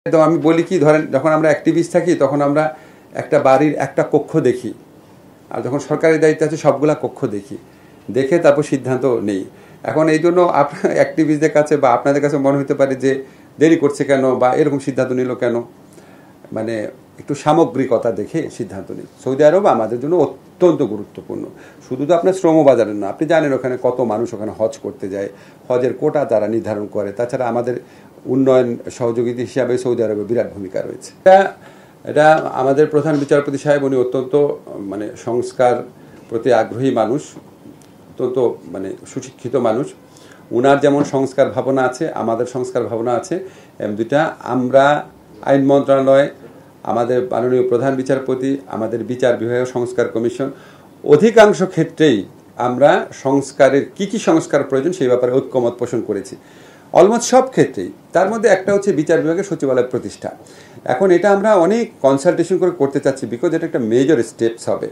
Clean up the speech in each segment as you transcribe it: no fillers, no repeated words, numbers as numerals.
তো আমি বলি কি, ধরেন যখন আমরা অ্যাক্টিভিস্ট থাকি তখন আমরা একটা বাড়ির একটা কক্ষ দেখি, আর যখন সরকারি দায়িত্বে আছে সবগুলা কক্ষ দেখি, দেখে তারপর সিদ্ধান্ত নেই। এখন এই জন্য আপনার অ্যাক্টিভিস্টদের কাছে বা আপনাদের কাছে মনে হতে পারে যে দেরি করছে কেন বা এরকম সিদ্ধান্ত নিল কেন, মানে একটু সামগ্রিকতা দেখে সিদ্ধান্ত নিই। সৌদি আরব আমাদের জন্য অত্যন্ত গুরুত্বপূর্ণ, শুধু তো আপনার শ্রমবাজারের না, আপনি জানেন ওখানে কত মানুষ ওখানে হজ করতে যায়, হজের কোটা তারা নির্ধারণ করে, তাছাড়া আমাদের উন্নয়ন সহযোগিতা হিসাবে সৌদি আরবে বিরাট ভূমিকা রয়েছে। এটা আমাদের প্রধান বিচারপতি সাহেব, উনি অত্যন্ত মানে সংস্কার প্রতি আগ্রহী মানুষ, অত্যন্ত মানে সুশিক্ষিত মানুষ। উনার যেমন সংস্কার ভাবনা আছে, আমাদের সংস্কার ভাবনা আছে, দুইটা আমরা আইন মন্ত্রণালয়, আমাদের মাননীয় প্রধান বিচারপতি, আমাদের বিচার বিভাগীয় সংস্কার কমিশন, অধিকাংশ ক্ষেত্রেই আমরা সংস্কারের কি সংস্কার প্রয়োজন সেই ব্যাপারে ঐক্যমত পোষণ করেছি, অলমোস্ট সব ক্ষেত্রেই। তার মধ্যে একটা হচ্ছে বিচার বিভাগের সচিবালয় প্রতিষ্ঠা। এখন এটা আমরা অনেক কনসালটেশন করে করতে চাচ্ছি, বিকজ এটা একটা মেজর স্টেপস হবে।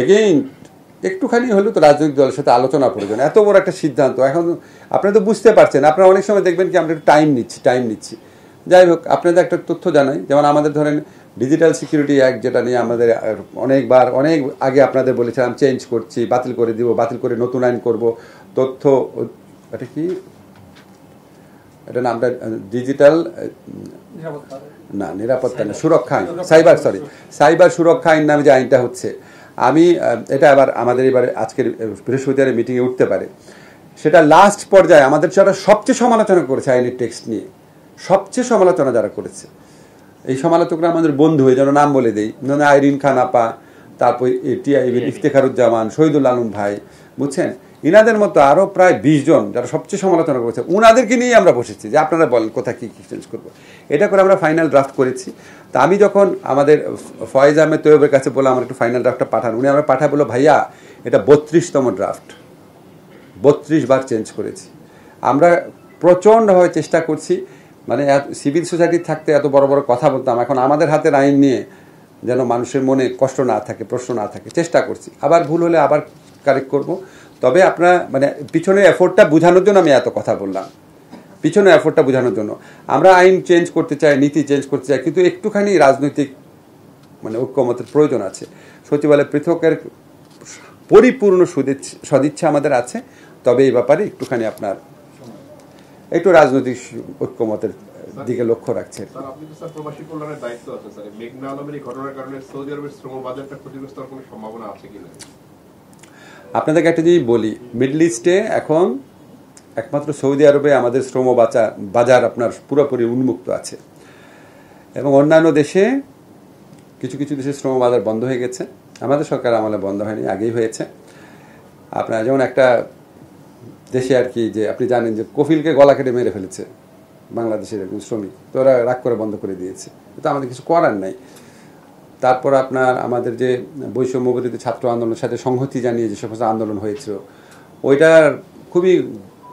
এগেইন একটুখানি হলেও তো রাজনৈতিক দলের সাথে আলোচনা প্রয়োজন, এত বড় একটা সিদ্ধান্ত। এখন আপনারা তো বুঝতে পারছেন, আপনারা অনেক সময় দেখবেন কি আমরা একটু টাইম নিচ্ছি। যাই হোক, আপনাদের একটা তথ্য জানাই, যেমন আমাদের ধরেন ডিজিটাল সিকিউরিটি অ্যাক্ট, যেটা নিয়ে আমাদের অনেক আগে আপনাদের বলেছিলাম চেঞ্জ করছি, বাতিল করে দিব, বাতিল করে নতুন আইন করব। তথ্য এটা কি, এটা নামটা ডিজিটাল না, নিরাপত্তা না, সুরক্ষা আইন, সাইবার সুরক্ষা আইন নামে যে আইনটা হচ্ছে, আমি এটা আবার আমাদের এবারে আজকের বৃহস্পতিবারের মিটিংয়ে উঠতে পারে। সেটা লাস্ট পর্যায়ে আমাদের যারা সবচেয়ে সমালোচনা করেছে আইনের টেক্সট নিয়ে, সবচেয়ে সমালোচনা যারা করেছে, এই সমালোচকরা আমাদের বন্ধু হয়ে, যেন নাম বলে দেই, আইরিন খান আপা, তারপর টিআইবির ইফতেখারুজ্জামান, শহীদুল আলম ভাই, বুঝছেন, ইনাদের মতো আরও প্রায় 20 জন যারা সবচেয়ে সমালোচনা করেছে, উনাদেরকে নিয়েই আমরা বসেছি যে আপনারা বলেন কোথায় কী চেঞ্জ করবো। এটা করে আমরা ফাইনাল ড্রাফট করেছি। তা আমি যখন আমাদের ফয়েজ আহমেদ তৈয়বের কাছে বললাম আমার একটু ফাইনাল ড্রাফটটা পাঠান, উনি আমরা পাঠায় বললো ভাইয়া এটা 32তম ড্রাফট, 32 বার চেঞ্জ করেছি। আমরা প্রচণ্ডভাবে চেষ্টা করছি, মানে সিভিল সোসাইটি থাকতে এত বড় বড় কথা বলতাম, এখন আমাদের হাতের আইন নিয়ে যেন মানুষের মনে কষ্ট না থাকে, প্রশ্ন না থাকে, চেষ্টা করছি। আবার ভুল হলে আবার কারেক্ট করব। তবে আপনার মানে পিছনের এফোর্টটা বোঝানোর জন্য আমি এত কথা বললাম, পিছনের এফোর্টটা বোঝানোর জন্য। আমরা আইন চেঞ্জ করতে চাই, নীতি চেঞ্জ করতে চাই, কিন্তু একটুখানি রাজনৈতিক মানে ঐক্যমতের প্রয়োজন আছে। সচিবালয় পৃথকের পরিপূর্ণ সদিচ্ছা আমাদের আছে, তবে এই ব্যাপারে একটুখানি আপনার একটু রাজনৈতিক ঐক্যমতের দিকে লক্ষ্য রাখছে। আপনাদেরকে একটা জিনিস বলি, মিডল ইস্টে এখন একমাত্র সৌদি আরবে আমাদের শ্রম বাজার আপনার পুরোপুরি উন্মুক্ত আছে, এবং অন্যান্য দেশে কিছু দেশে শ্রম বাজার বন্ধ হয়ে গেছে। আমাদের সরকার আমলে বন্ধ হয়নি, আগেই হয়েছে। আপনার যেমন একটা দেশে আর কি, যে আপনি জানেন যে কফিলকে গলা কেটে মেরে ফেলেছে বাংলাদেশের একজন শ্রমিক, তো ওরা রাগ করে বন্ধ করে দিয়েছে, তো আমাদের কিছু করার নাই। তারপর আপনার আমাদের যে বৈষম্য বিরোধী ছাত্র আন্দোলনের সাথে সংহতি জানিয়ে যে সমস্ত আন্দোলন হয়েছিল, ওইটার খুবই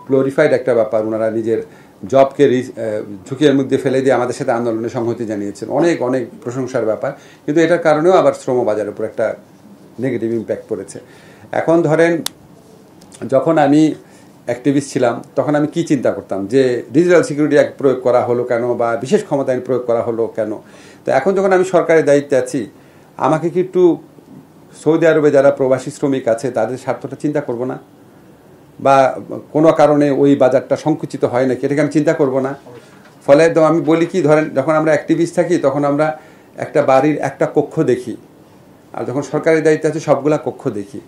গ্লোরিফাইড একটা ব্যাপার। ওনারা নিজের জবকে ঝুঁকির মধ্যে ফেলে দিয়ে আমাদের সাথে আন্দোলনে সংহতি জানিয়েছেন, অনেক প্রশংসার ব্যাপার। কিন্তু এটার কারণেও আবার শ্রমবাজারের উপর একটা নেগেটিভ ইম্প্যাক্ট পড়েছে। এখন ধরেন যখন আমি অ্যাক্টিভিস্ট ছিলাম তখন আমি কি চিন্তা করতাম যে ডিজিটাল সিকিউরিটি অ্যাক্ট প্রয়োগ করা হলো কেন, বা বিশেষ ক্ষমতা আইন প্রয়োগ করা হলো কেন। তো এখন যখন আমি সরকারের দায়িত্বে আছি, আমাকে কি একটু সৌদি আরবে যারা প্রবাসী শ্রমিক আছে তাদের স্বার্থটা চিন্তা করব না, বা কোনো কারণে ওই বাজারটা সংকুচিত হয় নাকি এটাকে আমি চিন্তা করব না? ফলে তো আমি বলি কি, ধরেন যখন আমরা অ্যাক্টিভিস্ট থাকি তখন আমরা একটা বাড়ির একটা কক্ষ দেখি, আর যখন সরকারি দায়িত্বে আছে সবগুলা কক্ষ দেখি,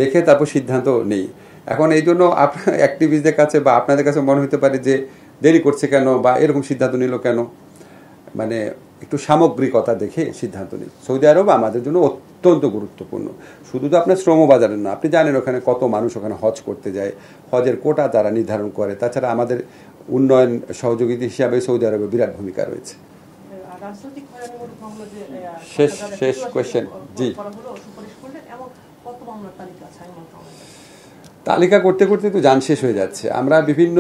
দেখে তারপর সিদ্ধান্ত নেই। এখন এই জন্য আপনার অ্যাক্টিভিস্টদের কাছে বা আপনাদের কাছে মনে হতে পারে যে দেরি করছে কেন বা এরকম সিদ্ধান্ত নিল কেন, মানে একটু সামগ্রিকতা দেখে সিদ্ধান্ত নিই। সৌদি আরব আমাদের জন্য অত্যন্ত গুরুত্বপূর্ণ, শুধু তো আপনার শ্রমবাজারের না, আপনি জানেন ওখানে কত মানুষ ওখানে হজ করতে যায়, হজের কোটা তারা নির্ধারণ করে, তাছাড়া আমাদের উন্নয়ন সহযোগিতা হিসাবে সৌদি আরবে বিরাট ভূমিকা রয়েছে। শেষ কোয়েশ্চেন। জি, তালিকা করতে তো জান শেষ হয়ে যাচ্ছে। আমরা বিভিন্ন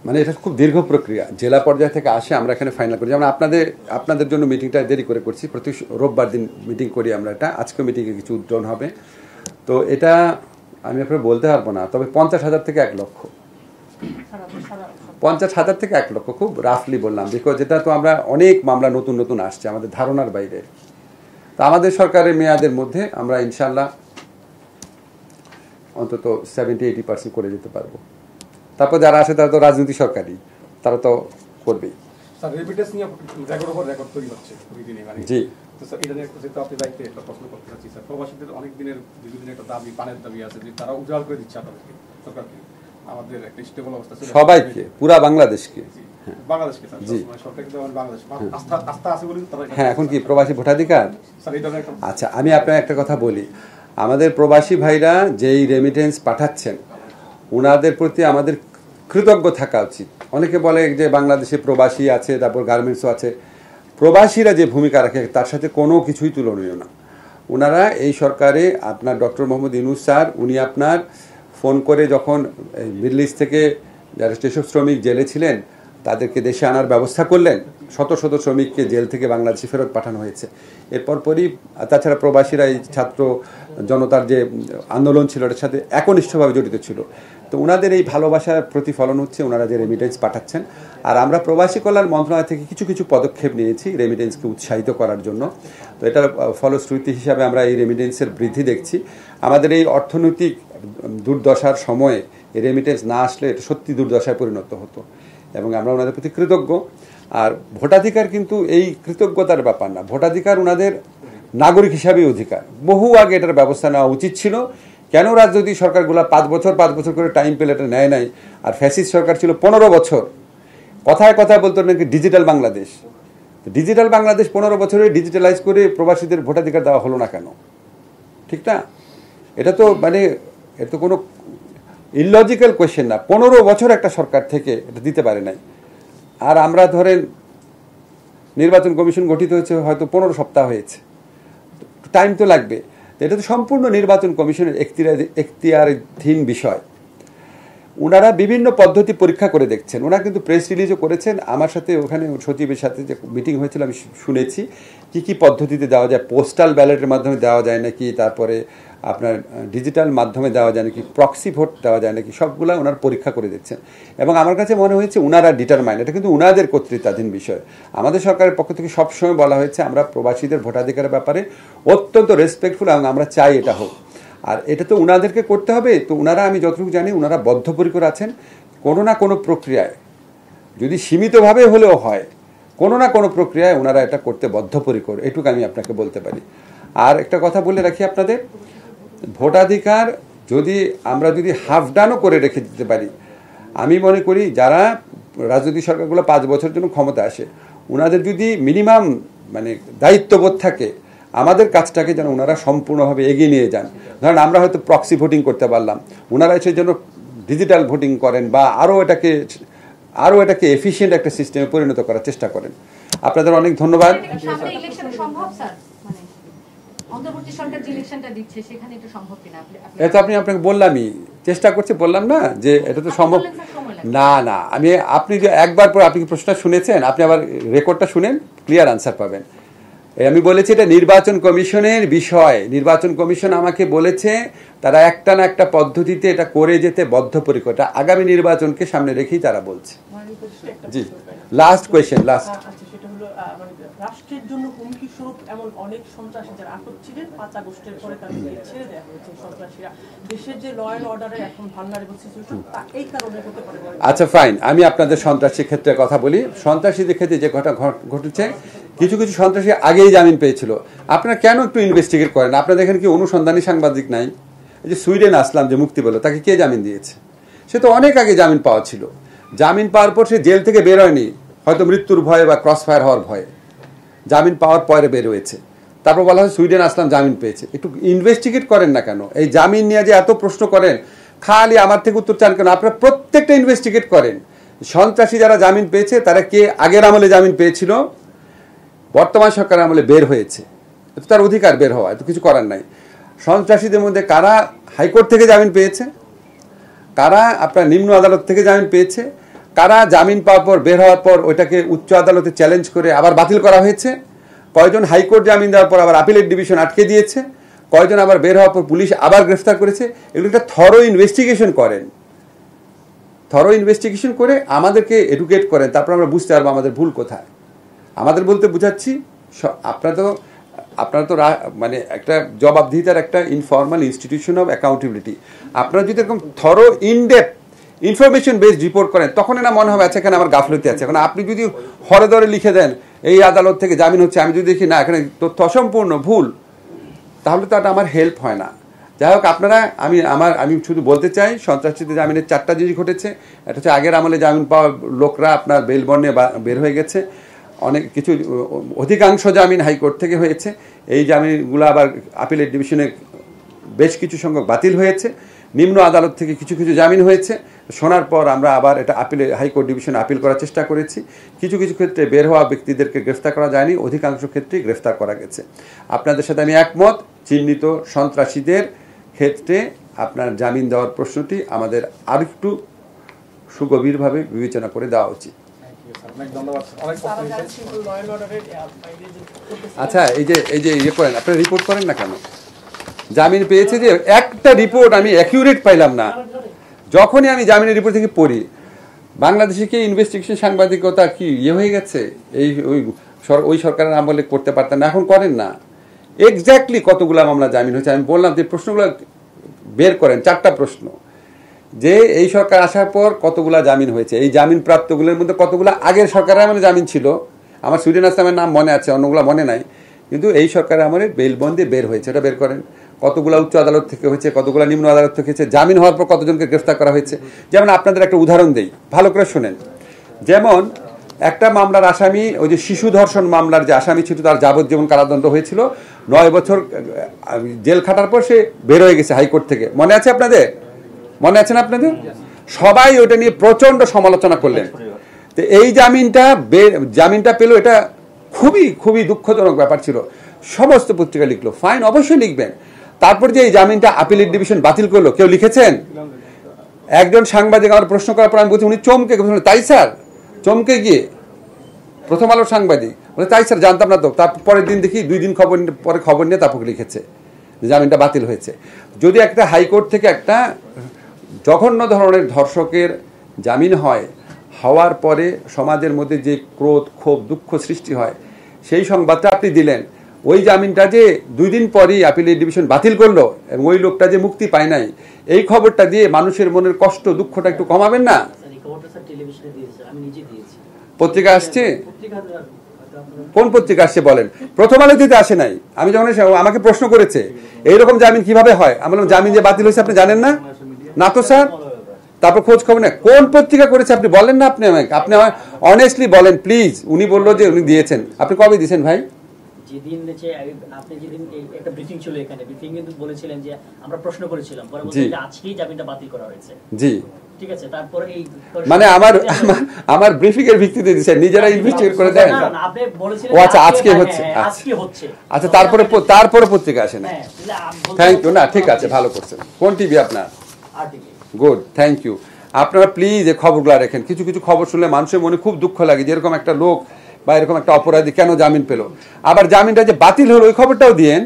মানে এটা খুব দীর্ঘ প্রক্রিয়া, জেলা পর্যায় থেকে আসে, আমরা এখানে ফাইনাল করি। যেমন আপনাদের জন্য মিটিংটা দেরি করে করছি, প্রতি রোববার দিন মিটিং করি আমরা। এটা আজকে মিটিংয়ে কিছু উদ্বোধন হবে, তো এটা আমি আপনার বলতে পারবো না, তবে 50,000 থেকে 1 লক্ষ। 50,000 থেকে 1 লক্ষ, খুব রাফলি বললাম, বিকজ এটা তো আমরা অনেক মামলা নতুন নতুন আসছে আমাদের ধারণার বাইরে। তো আমাদের সরকারের মেয়াদের মধ্যে আমরা ইনশাল্লাহ অন্তত 70-80% করে যেতে পারবো। তারপর যারা আসে তারা তো রাজনীতি সরকারি, তারা তো করবেই। জি, প্রবাসীদের অনেক দিনের দীর্ঘদিনের একটা দাবি, পানের দাবি আছে যে তারা উজাড় করে দিচ্ছে আপনাদেরকে, সরকারকে, আমাদের একটা স্টেবল অবস্থা, সবাইকে, পুরা বাংলাদেশকে। বাংলাদেশকে সরকারকে বাংলাদেশ আস্থা আছে বলে তারা। হ্যাঁ, এখন কি প্রবাসী ভোটাধিকার? আচ্ছা, আমি আপনার একটা কথা বলি, আমাদের প্রবাসী ভাইরা যেই রেমিটেন্স পাঠাচ্ছেন ওনাদের প্রতি আমাদের কৃতজ্ঞ থাকা উচিত। অনেকে বলে যে বাংলাদেশে প্রবাসী আছে, তারপর গার্মেন্টসও আছে, প্রবাসীরা যে ভূমিকা রাখে তার সাথে কোনো কিছুই তুলনীয় না। ওনারা এই সরকারে, আপনার ডক্টর মোহাম্মদ ইউনূস স্যার, উনি আপনার ফোন করে যখন মিডল ইস্ট থেকে যারা যেসব শ্রমিক জেলে ছিলেন তাদেরকে দেশে আনার ব্যবস্থা করলেন, শত শত শ্রমিককে জেল থেকে বাংলাদেশে ফেরত পাঠানো হয়েছে। এরপরই তাছাড়া প্রবাসীরা এই ছাত্র জনতার যে আন্দোলন ছিল এটার সাথে একনিষ্ঠভাবে জড়িত ছিল। তো ওনাদের এই ভালোবাসার প্রতিফলন হচ্ছে ওনারা যে রেমিটেন্স পাঠাচ্ছেন। আর আমরা প্রবাসী কল্যাণ মন্ত্রণালয় থেকে কিছু কিছু পদক্ষেপ নিয়েছি রেমিটেন্সকে উৎসাহিত করার জন্য। তো এটার ফলশ্রুতি হিসাবে আমরা এই রেমিটেন্সের বৃদ্ধি দেখছি। আমাদের এই অর্থনৈতিক দুর্দশার সময়ে এই রেমিটেন্স না আসলে এটা সত্যি দুর্দশায় পরিণত হতো, এবং আমরা ওনাদের প্রতি কৃতজ্ঞ। আর ভোটাধিকার কিন্তু এই কৃতজ্ঞতার ব্যাপার না, ভোটাধিকার ওনাদের নাগরিক হিসাবে অধিকার। বহু আগে এটার ব্যবস্থা নেওয়া উচিত ছিল। কেন রাজনৈতিক সরকারগুলো 5 বছর করে টাইম পেলে এটা নেয় নাই? আর ফ্যাসিস্ট সরকার ছিল 15 বছর, কথায় কথায় বলতো নাকি ডিজিটাল বাংলাদেশ। ডিজিটাল বাংলাদেশ 15 বছরে ডিজিটালাইজ করে প্রবাসীদের ভোটাধিকার দেওয়া হলো না কেন? ঠিক না? এটা তো মানে এটা তো কোনো ইললজিক্যাল কোয়েশ্চেন না। 15 বছর একটা সরকার থেকে এটা দিতে পারে নাই। আর আমরা ধরেন নির্বাচন কমিশন গঠিত হয়েছে হয়তো 15 সপ্তাহ হয়েছে, টাইম তো লাগবে। এটা তো সম্পূর্ণ নির্বাচন কমিশনের এখতিয়ারাধীন বিষয়। ওনারা বিভিন্ন পদ্ধতি পরীক্ষা করে দেখছেন। ওনারা কিন্তু প্রেস রিলিজও করেছেন, আমার সাথে ওখানে সচিবের সাথে যে মিটিং হয়েছিল আমি শুনেছি কি পদ্ধতিতে দেওয়া যায়। পোস্টাল ব্যালটের মাধ্যমে দেওয়া যায় নাকি, তারপরে আপনার ডিজিটাল মাধ্যমে দেওয়া যায় নাকি, প্রক্সি ভোট দেওয়া যায় নাকি, সবগুলো ওনার পরীক্ষা করে দিচ্ছেন। এবং আমার কাছে মনে হয়েছে ওনারা ডিটারমাইন্ড, এটা কিন্তু ওনাদের কর্তৃত্বাধীন বিষয়। আমাদের সরকারের পক্ষ থেকে সবসময় বলা হয়েছে আমরা প্রবাসীদের ভোটাধিকারের ব্যাপারে অত্যন্ত রেসপেক্টফুল, এবং আমরা চাই এটা হোক। আর এটা তো ওনাদেরকে করতে হবে। তো ওনারা, আমি যতটুকু জানি, ওনারা বদ্ধপরিকর আছেন। কোনো না কোনো প্রক্রিয়ায়, যদি সীমিতভাবে হলেও হয়, কোনো না কোনো প্রক্রিয়ায় ওনারা এটা করতে বদ্ধপরিকর, এটুকু আমি আপনাকে বলতে পারি। আর একটা কথা বলে রাখি আপনাদের, ভোটাধিকার আমরা যদি হাফ ডানও করে রেখে দিতে পারি, আমি মনে করি যারা রাজনৈতিক সরকারগুলো 5 বছরের জন্য ক্ষমতা আসে, ওনাদের যদি মিনিমাম মানে দায়িত্ববোধ থাকে, আমাদের কাজটাকে যেন ওনারা সম্পূর্ণভাবে এগিয়ে নিয়ে যান। ধরেন আমরা হয়তো প্রক্সি ভোটিং করতে পারলাম, ওনারা সেই জন্য ডিজিটাল ভোটিং করেন বা আরও এটাকে এফিশিয়েন্ট একটা সিস্টেমে পরিণত করার চেষ্টা করেন। আপনাদের অনেক ধন্যবাদ। এটা আপনাকে বললামই, চেষ্টা করছি, বললাম না যে এটা তো সম্ভব না। আপনি যে একবার পর আপনি প্রশ্ন শুনেছেন, আপনি আবার রেকর্ডটা শুনেন, ক্লিয়ার আনসার পাবেন। আমি বলেছি এটা নির্বাচন কমিশনের বিষয়। নির্বাচন কমিশন আমাকে বলেছে তারা একটা না একটা পদ্ধতিতে এটা করে যেতে বদ্ধপরিকর। আগামী নির্বাচনকে সামনে রেখেই তারা বলছে। জি, লাস্ট কোয়েশ্চেন, লাস্ট। রাষ্ট্রের জন্য হুমকি স্বরূপ এমন অনেক সন্ত্রাসী যারা আটক ছিলেন 5 আগস্টের পরে তাদেরকে ছেড়ে দেওয়া হয়েছে। সন্ত্রাসীরা দেশের যে ল অ্যান্ড অর্ডারের এখন ভালনারেবল সিচুয়েশন, তা এই কারণে হতে পারে। আচ্ছা ফাইন, আমি আপনাদের সন্ত্রাসীর ক্ষেত্রে কথা বলি। সন্ত্রাসীদের ক্ষেত্রে যে ঘটনা ঘটেছে, কিছু কিছু সন্ত্রাসী আগেই জামিন পেয়েছিল। আপনারা কেন একটু ইনভেস্টিগেট করেন? আপনাদের এখানে কি অনুসন্ধানী সাংবাদিক নাই? এই যে সুইডেন আসলাম যে মুক্তি পেল, তাকে কে জামিন দিয়েছে? সে তো অনেক আগে জামিন পাওয়া ছিল। জামিন পাওয়ার পর সে জেল থেকে বের হয়নি, হয়তো মৃত্যুর ভয়ে বা ক্রস ফায়ার হওয়ার ভয়ে। জামিন পাওয়ার পরে বের হয়েছে, তারপর বলা হয় সুইডেন আসলাম জামিন পেয়েছে। একটু ইনভেস্টিগেট করেন না কেন? এই জামিন নিয়ে যে এত প্রশ্ন করেন, খালি আমার থেকে উত্তর চান কেন? আপনারা প্রত্যেকটা ইনভেস্টিগেট করেন। সন্ত্রাসী যারা জামিন পেয়েছে তারা কে আগের আমলে জামিন পেয়েছিল, বর্তমান সরকারের আমলে বের হয়েছে, এটা তার অধিকার বের হওয়া, এত কিছু করার নাই। সন্ত্রাসীদের মধ্যে কারা হাইকোর্ট থেকে জামিন পেয়েছে, কারা আপনার নিম্ন আদালত থেকে জামিন পেয়েছে, কারা জামিন পাওয়ার পর বের হওয়ার পর ওইটাকে উচ্চ আদালতে চ্যালেঞ্জ করে আবার বাতিল করা হয়েছে, কয়জন হাইকোর্ট জামিন দেওয়ার পর আবার আপিলেট ডিভিশন আটকে দিয়েছে, কয়জন আবার বের হওয়ার পর পুলিশ আবার গ্রেফতার করেছে। এগুলো একটা থরো ইনভেস্টিগেশন করেন। থরো ইনভেস্টিগেশন করে আমাদেরকে এডুকেট করেন, তারপর আমরা বুঝতে পারবো আমাদের ভুল কোথায়। আমাদের বলতে বুঝাচ্ছি, আপনারা তো মানে একটা জবাবদিহিতার একটা ইনফর্মাল ইনস্টিটিউশন অফ অ্যাকাউন্টেবিলিটি। আপনারা যদি এরকম thorough in depth information based report করেন, তখন না মনে হবে আচ্ছা এখানে আমার গাফলতি আছে। এখন আপনি যদি হরে ধরে লিখে দেন এই আদালত থেকে জামিন হচ্ছে, আমি যদি দেখি না এখানে তথ্য অসম্পূর্ণ ভুল, তাহলে তো এটা আমার হেল্প হয় না। যাই হোক, আপনারা আমি শুধু বলতে চাই, সন্ত্রাসীদের জামিনের 4টা জিনিস ঘটেছে। এটা হচ্ছে আগের আমলে জামিন পাওয়া লোকরা আপনার বেল বন্ডে বের হয়ে গেছে, অনেক কিছু অধিকাংশ জামিন হাইকোর্ট থেকে হয়েছে। এই জামিনগুলো আবার আপিলের ডিভিশনে বেশ কিছু সংখ্যক বাতিল হয়েছে, নিম্ন আদালত থেকে কিছু কিছু জামিন হয়েছে। শোনার পর আমরা আবার এটা হাইকোর্ট ডিভিশনে আপিল করার চেষ্টা করেছি। কিছু কিছু ক্ষেত্রে বের হওয়া ব্যক্তিদেরকে গ্রেফতার করা যায়নি, অধিকাংশ ক্ষেত্রেই গ্রেফতার করা গেছে। আপনাদের সাথে আমি একমত, চিহ্নিত সন্ত্রাসীদের ক্ষেত্রে আপনার জামিন দেওয়ার প্রশ্নটি আমাদের আরেকটু সুগভীরভাবে বিবেচনা করে দেওয়া উচিত। আচ্ছা, এই যে ইয়ে করেন, আপনারা রিপোর্ট করেন না কেন? জামিন পেয়েছে যে একটা রিপোর্ট আমি অ্যাকিউরেট পাইলাম না। যখনই আমি জামিনের রিপোর্ট থেকে পড়ি, বাংলাদেশে কি ইনভেস্টিগেশন সাংবাদিকতা কি ইয়ে হয়ে গেছে? ওই সরকারের আমলে করতে পারতেন না, এখন করেন না। এক্স্যাক্টলি কতগুলো মামলা জামিন হয়েছে আমি বললাম, যে প্রশ্নগুলো বের করেন, 4টা প্রশ্ন, যে এই সরকার আসার পর কতগুলা জামিন হয়েছে, এই জামিন প্রাপ্তগুলোর মধ্যে কতগুলো আগের সরকারের আমলে জামিন ছিল। আমার সুরিন আসলামের নাম মনে আছে, অন্যগুলো মনে নাই, কিন্তু এই সরকারের আমলে বেল বন্দি বের হয়েছে, এটা বের করেন। কতগুলো উচ্চ আদালত থেকে হয়েছে, কতগুলো নিম্ন আদালত থেকে হয়েছে, জামিন হওয়ার পর কতজনকে গ্রেফতার করা হয়েছে। যেমন আপনাদের একটা উদাহরণ দেই, ভালো করে শোনেন। যেমন একটা মামলার আসামি, ওই যে শিশু ধর্ষণ মামলার যে আসামি ছিল, তার যাবজ্জীবন কারাদণ্ড হয়েছিল, 9 বছর জেল খাটার পর সে বের হয়ে গেছে হাইকোর্ট থেকে। মনে আছে আপনাদের? মনে আছে না আপনাদের? সবাই ওইটা নিয়ে প্রচন্ড সমালোচনা করলেন। তো এই জামিনটা পেল, এটা খুবই খুবই দুঃখজনক ব্যাপার ছিল। সমস্ত পত্রিকা লিখলো, ফাইন, অবশ্যই লিখবেন। তারপর যে এই জামিনটা আপিলেট ডিভিশন বাতিল করলো, কেউ লিখেছেন? একজন সাংবাদিক আমার প্রশ্ন করার পর আমি বলছি, উনি চমকে গেছেন, তাই স্যার? চমকে গিয়ে প্রথম আলোর সাংবাদিক বলে, তাই স্যার, জানতাম না তো। তারপর পরের দিন দেখি 2 দিন পরে খবর নিয়ে তারপর লিখেছে জামিনটা বাতিল হয়েছে। যদি একটা হাইকোর্ট থেকে একটা জঘন্য ধরনের ধর্ষকের জামিন হওয়ার পরে সমাজের মধ্যে যে ক্রোধ, ক্ষোভ, দুঃখ সৃষ্টি হয়, সেই সংবাদটা আপনি দিলেন। ওই জামিনটা যে 2 দিন পরই আপিলেট ডিভিশন বাতিল করলো এবং ওই লোকটা যে মুক্তি পায় নাই, এই খবরটা দিয়ে মানুষের মনের কষ্ট, দুঃখটা একটু কমাবেন না? পত্রিকা আসছে? কোন পত্রিকা আসছে বলেন? প্রথম আলো দিতে আসে নাই। আমি যখন আমাকে প্রশ্ন করেছে এইরকম জামিন কিভাবে হয়, আমি বললাম জামিন যে বাতিল হয়েছে আপনি জানেন না? না তো স্যার। তারপর খোঁজ খবর না, কোন পত্রিকা করেছে আপনি বলেন না? আপনি আমাকে অনেস্টলি বলেন প্লিজ। উনি বললো যে উনি দিয়েছেন। আপনি কবে দিয়েছেন ভাই? যেদিন আপনি যেদিন একটা ব্রিফিং ছিল, এখানে ব্রিফিং কিন্তু বলেছিলেন যে আমরা প্রশ্ন করেছিলাম, পরে বললেন যে আজকেই জামিনটা বাতিল করা হয়েছে। জি, ঠিক আছে। তারপরে এই মানে আমার ব্রিফিং এর ভিত্তিতে দিয়েছেন, নিজেরা ইনভেস্টিগেট করে দেন। না, আপনি বলেছিলেন ও আচ্ছা, আজকে হচ্ছে, আজকে হচ্ছে। আচ্ছা, তারপরে পত্রিকা আসে না? Thank you. না, ঠিক আছে, ভালো করছেন। কোন টিভি আপনার? আরটিভি। Good, thank you. আপনারা প্লিজ এই খবরগুলো রাখেন। কিছু কিছু খবর শুনলে মানুষের মনে খুব দুঃখ লাগে, যে এরকম একটা লোক বা এরকম একটা অপরাধী কেন জামিন পেল। আবার জামিনটা যে বাতিল হলো ওই খবরটাও দিয়েন।